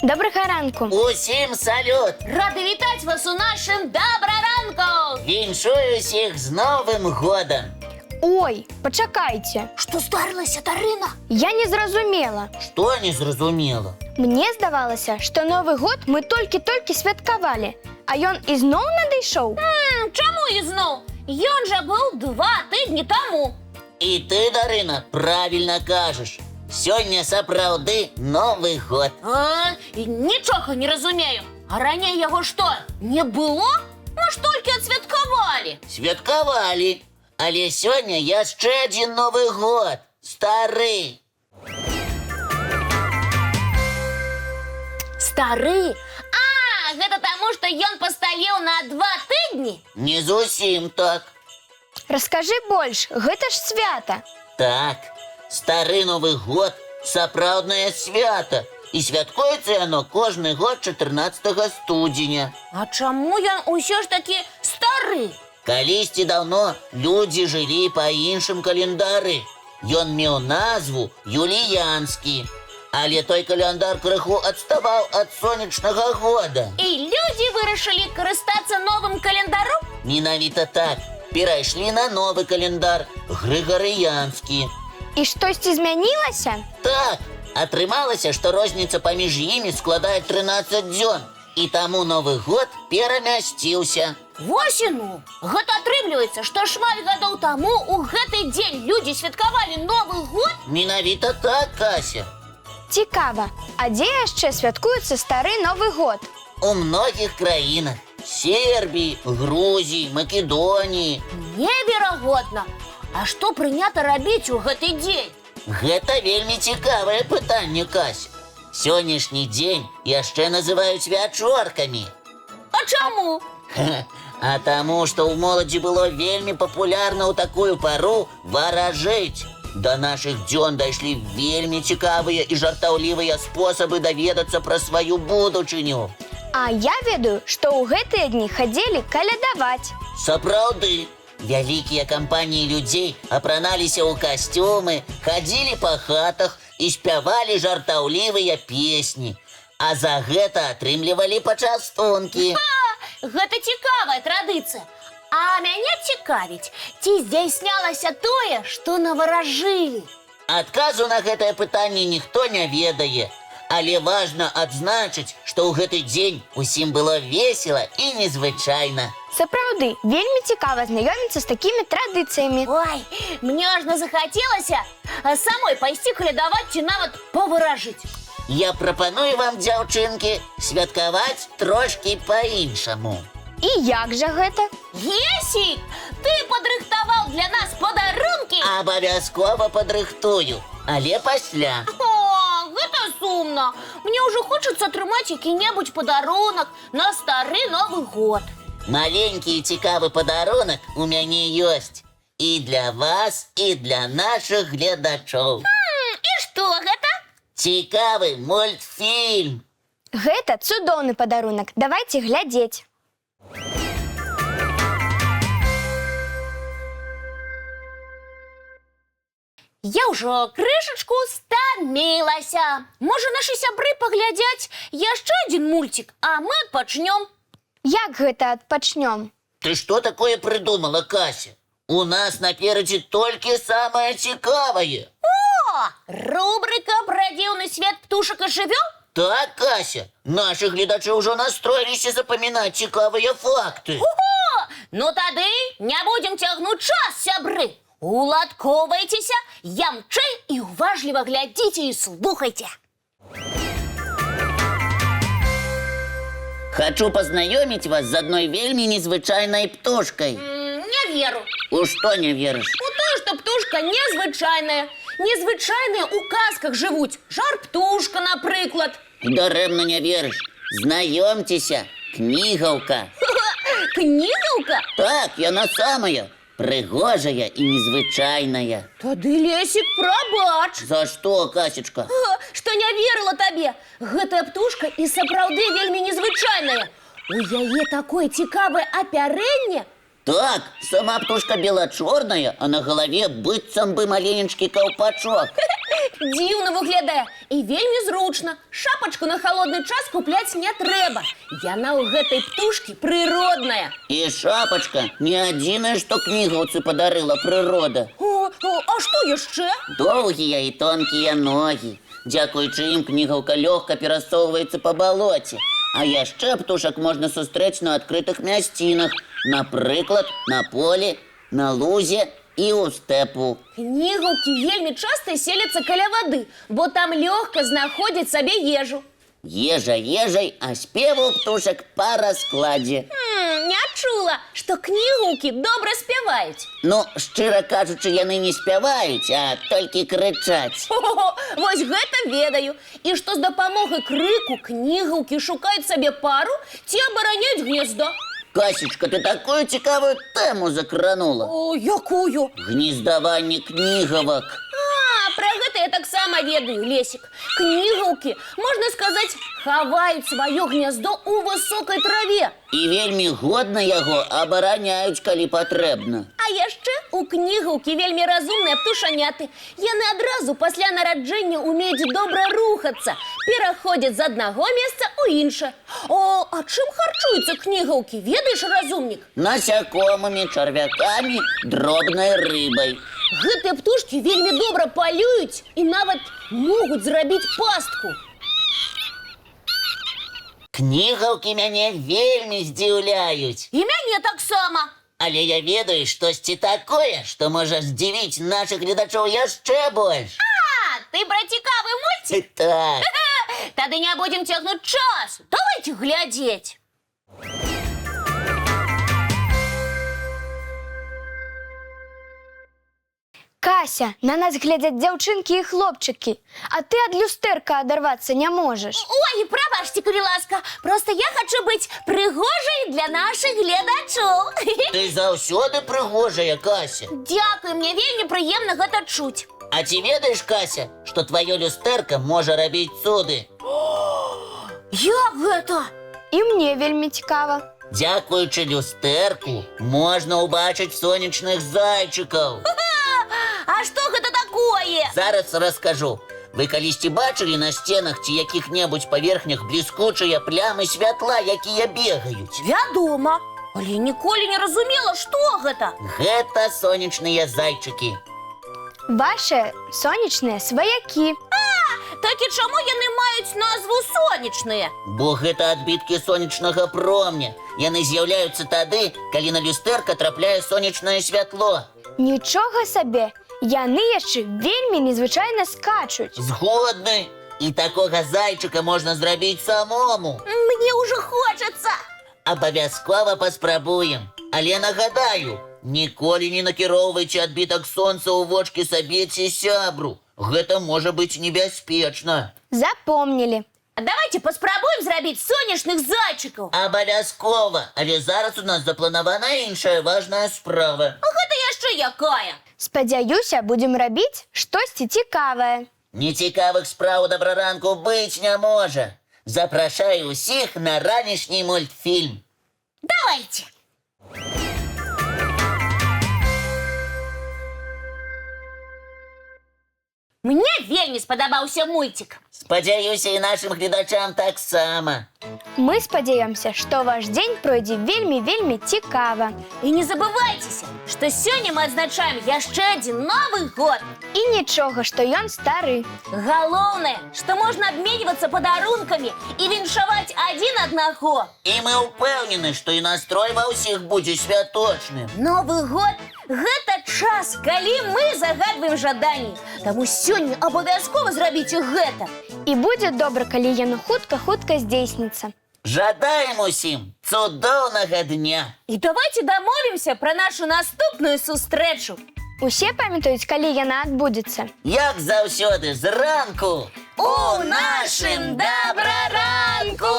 Добрага ранку. Усім салют! Рады вітаць вас у нашым добраранку! Віншую усіх з Новым годам! Ой, пачакайце. Што здарылася, Дарына? Я не зразумела. Што незразумела? Мне здавалася, што Новы год мы толькі-толькі святкавалі, а ён ізноў надышоў. Чаму ізноў? Ён жа быў 2 тыдні таму. І ты, Дарына, правільна кажаш. Сёння сапраўды Новы год. Нічога не разумею. А раней яго што, не было? Мы ж толькі адсвяткавалі. Святкавалі. Але сёння яшчэ адзін Новы год. Стары. Стары? Гэта таму, што ён пасталеў на 2 тыдні? Не зусім так. Раскажы больш, гэта ж свята. Так, стары Новы год – сапраўднае свята. І святкуецца яно кожны год 14 студзеня. А чаму ён усё ж такі стары? Калісьці даўно людзі жылі па іншым календары. Ён меў назву юліянскі. Але той календар крыху адставаў ад сонечнага года. І людзі вырашылі карыстацца новым календаром? Менавіта так. Перайшлі на новы календар грыгарыянскі. І штосьці змянілася? Так, атрымалася, што розніца паміж імі складае 13 дзён. І таму Новы год перамясціўся. Вось і ну! Гэта атрымліваецца, што шмат гадоў таму у гэты дзень людзі святкавалі Новы год? Менавіта так, Кася. Цікава, а дзе яшчэ святкуецца стары Новы год? У многіх краінах. Сербіі, Грузіі, Македоніі. Неверагодна! А што прынята рабіць у гэты дзень? Гэта вельмі цікавае пытанне, Кася. Сённяшні дзень яшчэ называюць вячоркамі. А чаму? А таму, што ў моладзі было вельмі папулярна ў такую пару варажыць. Да нашых дзён дайшлі вельмі цікавыя і жартаўлівыя спосабы даведацца пра сваю будучыню. А я ведаю, што ў гэтыя дні хадзілі калядаваць. Сапраўды, вялікія кампаніі людзей апраналіся ў касцюмы, хадзілі па хатах і спявалі жартаўлівыя песні. А за гэта атрымлівалі пачастункі. Гэта цікавая традыцыя. А мяне цікавіць, ці здзяйснялася тое, што наваражылі? Адказу на гэтае пытанне ніхто не ведае. Але важна адзначыць, што ў гэты дзень усім было весела і незвычайна. Сапраўды, вельмі цікава знаёміцца з такімі традыцыямі. Ой, мне ажно захацелася самой пайсці калядаваць ці нават паваражыць. Я прапаную вам, дзяўчынкі, святкаваць трошкі па-іншаму. І як жа гэта? Есік, ты падрыхтаваў для нас падарункі? Абавязкова падрыхтую, але пасля. Гэта сумна. Мне ўжо хочацца атрымаць які-небудзь падарунак на стары Новы год. Маленькі і цікавы падарунак у мяне ёсць. І для вас, і для нашых гледачоў. І што гэта? Цікавы мультфільм. Гэта цудоўны падарунак. Давайце глядзець. Я ўжо крышачку стамілася. Можа, нашы сябры паглядзяць яшчэ адзін мульцік, а мы адпачнём. Як гэта адпачнём? Ты што такое прыдумала, Кася? У нас наперадзе толькі самае цікавае. Рубрика пра дзіўны свет птушак і жывёл? Так, Кася, нашы гледачы ўжо настроіліся запамінаць цікавыя факты. Ну тады не будзем цягнуць час, сябры. Уладкоўвайцеся, ямчэй і уважліва глядзіце і слухайце. Хочу пазнаёміць вас з адной вельмі незвычайнай птушкай. Не веру. У што не верыш? У тое, што птушка незвычайная. Незвычайныя ў казках жывуць. Жар-птушка, напрыклад. Дарэмна не верыш. Знаёмцеся, кнігаўка. Кнігаўка? Так, яна самая. Прыгожая і незвычайная. Тады, Лесік, прабач. За што, Касечка? Што не верыла табе. Гэтая птушка і сапраўды вельмі незвычайная. У яе такое цікавае апярэнне. Так, сама птушка бело-чорная, а на голове быццам бы маленечкі каўпачок. Дзіўна выглядае і вельмі зручна. Шапачку на халодны час купляць не трэба. Яна ў гэтай птушкі прыродная. І шапачка не адзінае, што кнігаўцы падарыла прырода. А што яшчэ? Доўгія і тонкія ногі. Дзякуючы ім кнігаўка лёгка перасоўваецца па балоце. А яшчэ птушак можна сустрэць на адкрытых мясцінах, напрыклад, на полі, на лузе і ў стэпу. Кнігаўкі вельмі часта селяцца каля вады, бо там лёгка знаходзяць сабе ежу. Ежа ежай, а спеву ў птушак па раскладзе. Не чула, што кнігаўкі добра спяваюць. Ну, шчыра кажучы, яны не спяваюць, а толькі крычаць. Вось гэта ведаю. І што з дапамогай крыку кнігаўкі шукаюць сабе пару ці абараняюць гнездо. Касечка, ты такую цікавую тэму закранула. Якую? Гнездаванне кнігавак. Пра гэта я таксама ведаю, Лесік. Кнігаўкі, можна сказаць, хаваюць сваё гняздо ў высокай траве. І вельмі годна яго абараняюць, калі патрэбна. А яшчэ у кнігаўкі вельмі разумныя птушаняты. Яны адразу пасля нараджэння умеюць добра рухацца, пераходзяць з аднаго месца ў іншае. А чым харчуюцца кнігаўкі, ведаеш, разумнік? Насякомымі, чарвякамі, дробнай рыбай. Гэтыя птушкі вельмі добра палююць і нават могуць зрабіць пастку. Кнігаўкі мяне вельмі здзіўляюць. І мяне таксама. Але я ведаю штосьці такое, што можа здзівіць нашых гледачоў яшчэ больш. Ты пра цікавы мульцік? Так. Тады не будзем цягнуць час. Давайте глядзець. Кася, на нас глядзяць дзяўчынкі і хлопчыкі, а ты ад люстэрка адарвацца не можаш. Ой, прабачце, калі ласка, просто я хочу быць прыгожай для нашых гледачоў. Ты заўсёды прыгожая, Кася. Дзякуй, мне вельмі прыемна гэта чуць. А ці ведаеш, Кася, што тваё люстэрка можа рабіць цуды? Як гэта? І мне вельмі цікава. Дзякуючы люстэрку можна ўбачыць сонечных зайчыкаў. А што гэта такое? Зараз раскажу. Вы калісьці бачылі на сценах ці якіх-небудзь паверхнях бліскучыя плямы святла, якія бегаюць? Вядома, але ніколі не разумела, што гэта. Гэта сонечныя зайчыкі. Ваши сонечныя сваякі. Так і чаму яны маюць назву сонечныя? Бо гэта адбіткі сонечнага промня. Яны з'яўляюцца тады, калі на люстэрка трапляе сонечнае святло. Нічога сабе, яны яшчэ вельмі незвычайна скачуць. Згодны. І такога зайчыка можна зрабіць самому. Мне ўжо хочацца. Абавязкова паспрабуем. Але нагадаю, ніколі не накіроўвайце адбітак сонца ў вочкі сабе ці сябру. Гэта можа быць небяспечна. Запомнілі. Давайте паспрабуем зрабіць сонечных зайчыкаў. Абавязкова, але зараз у нас запланавана іншая важная справа. Гэта яшчэ якая? Спадзяюся, будзем рабіць штосьці цікавае. Нецікавых спраў добраранку быць не можа. Запрашаю ўсіх на ранішні мультфільм. Давайте. Мне вельмі спадабаўся мульцік. Спадзяюся, і нашым гледачам таксама. Мы спадзяёмся, што ваш дзень пройдзе вельмі-вельмі цікава. І не забывайцеся, што сёння мы адзначаем яшчэ адзін Новы год. І нічога, што ён стары. Галоўнае, што можна абменьвацца падарункамі і віншаваць адзін аднаго. І мы ўпэўнены, што і настрой ва ўсіх будзе святочным. Новы год – гэта час, калі мы загадваем жаданні. Таму сёння абавязкова зрабіце гэта. І будзе добра, калі яно хутка-хутка здзейсніцца. Жадаем усім цудоўнага дня. І давайте дамовімся пра нашу наступную сустрэчу. Усе памятаюць, калі яна адбудзецца? Як заўсёды, зранку. У нашым добраранку!